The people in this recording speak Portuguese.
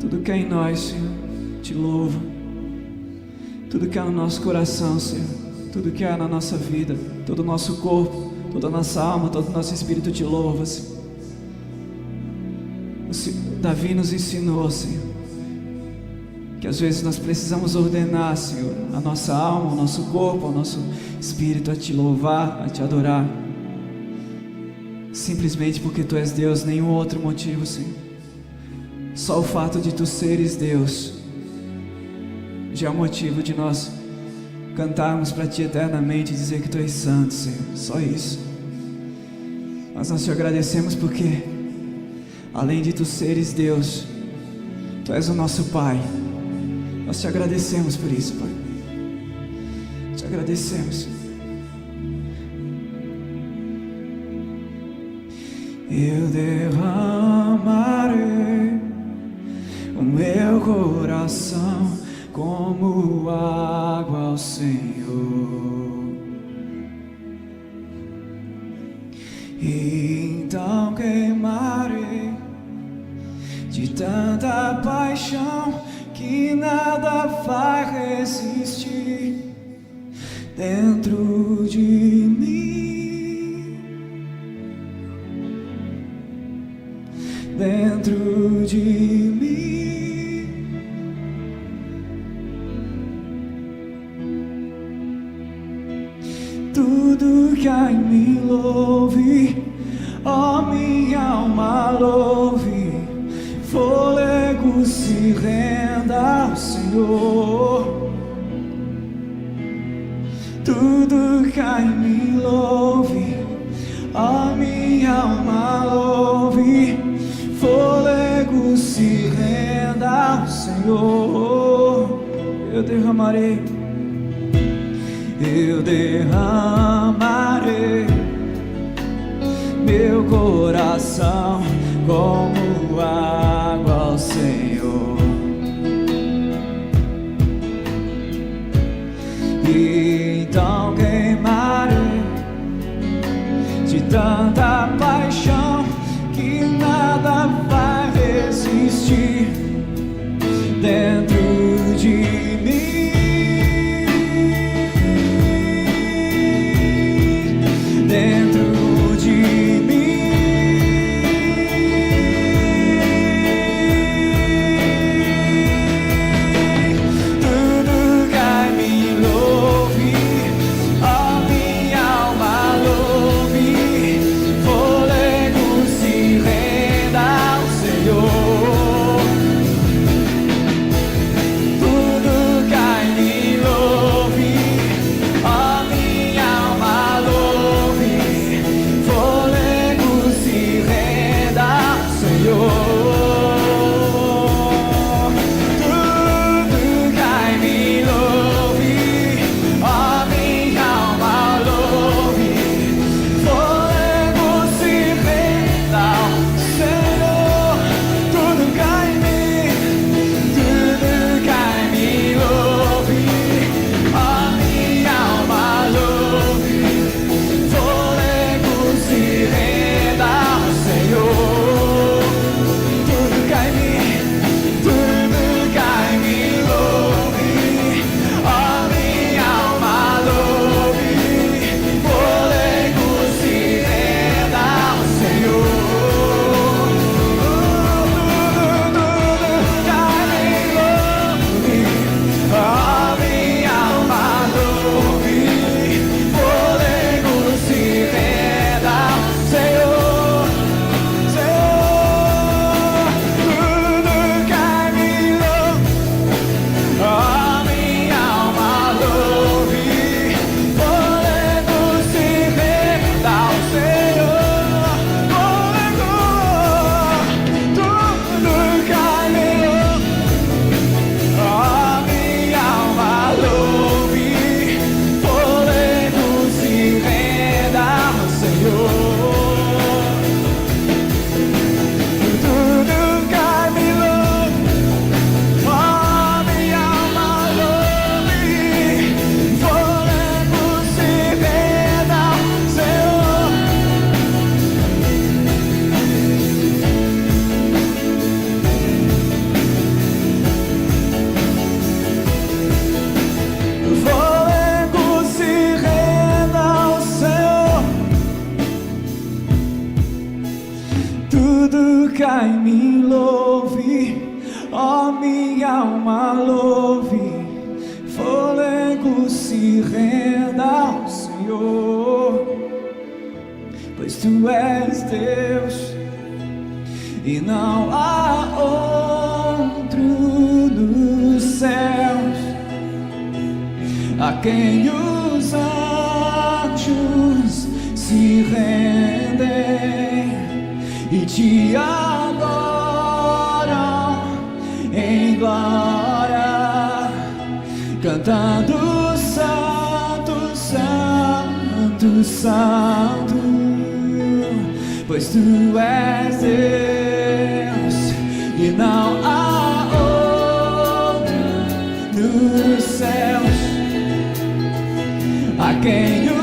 Tudo que é em nós, Senhor, te louva. Tudo que é no nosso coração, Senhor, tudo que é na nossa vida, todo o nosso corpo, toda a nossa alma, todo o nosso espírito te louva, Senhor. Davi nos ensinou, Senhor, que às vezes nós precisamos ordenar, Senhor, a nossa alma, o nosso corpo, o nosso espírito a te louvar, a te adorar, simplesmente porque tu és Deus, nenhum outro motivo, Senhor. Só o fato de tu seres Deus já é o motivo de nós cantarmos para ti eternamente e dizer que tu és santo, Senhor. Só isso. Mas nós te agradecemos porque, além de tu seres Deus, tu és o nosso Pai. Nós te agradecemos por isso, Pai. Te agradecemos. Eu derramarei o meu coração como água ao Senhor, e então queimarei de tanta paixão que nada vai resistir dentro de mim, dentro de mim. Tudo que há em mim louve, ó minha alma louve, fôlego se renda ao Senhor. Tudo que há em mim louve, ó minha alma louve, fôlego se renda ao Senhor. Eu derramarei meu coração como água ao Senhor, e então queimarei de tanta paixão que nada vai resistir dentro de mim. Dentro de mim, tudo que me louve, ó minha alma louve, se renda ao Senhor, pois tu és Deus e não há outro nos céus a quem os anjos se rendem e te adoram em glória, cantando santo, santo, santo, pois tu és Deus e não há outro nos céus a quem